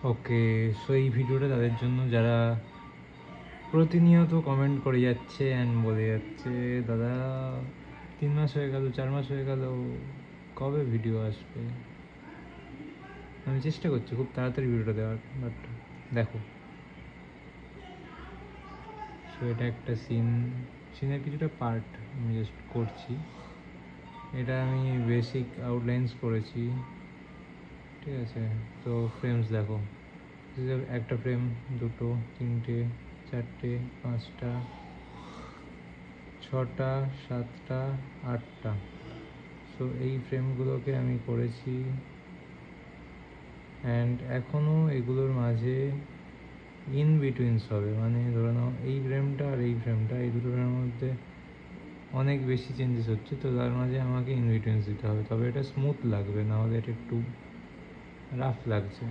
ওকে, so এই ভিডিওটা তাদের জন্য যারা প্রতিনিয়ত কমেন্ট করে যাচ্ছে অ্যান্ড বলে যাচ্ছে, দাদা 3 মাস হয়ে গেল, 4 মাস হয়ে গেল, কবে ভিডিও আসবে? আমি চেষ্টা করছি খুব তাড়াতাড়ি ভিডিওটা দেওয়ার, বাট দেখো। সো এটা একটা সিনের কিছুটা পার্ট আমি জাস্ট করছি। এটা আমি বেসিক আউটলাইন্স করেছি, ঠিক আছে? তো ফ্রেমস দেখো, একটা ফ্রেম, দুটো, তিনটে, চারটে, পাঁচটা, ছটা, সাতটা, আটটা। সো এই ফ্রেমগুলোকে আমি করেছি, অ্যান্ড এখনও এগুলোর মাঝে ইন বিটুইনস হবে, মানে ধরে নাও এই ফ্রেমটা আর এই ফ্রেমটা, এই দুটো ফ্রেমের মধ্যে অনেক বেশি চেঞ্জেস হচ্ছে, তো তার মাঝে আমাকে ইন বিটুইনস দিতে হবে, তবে এটা স্মুথ লাগবে, নাহলে এটা একটু রাফ লাগছে।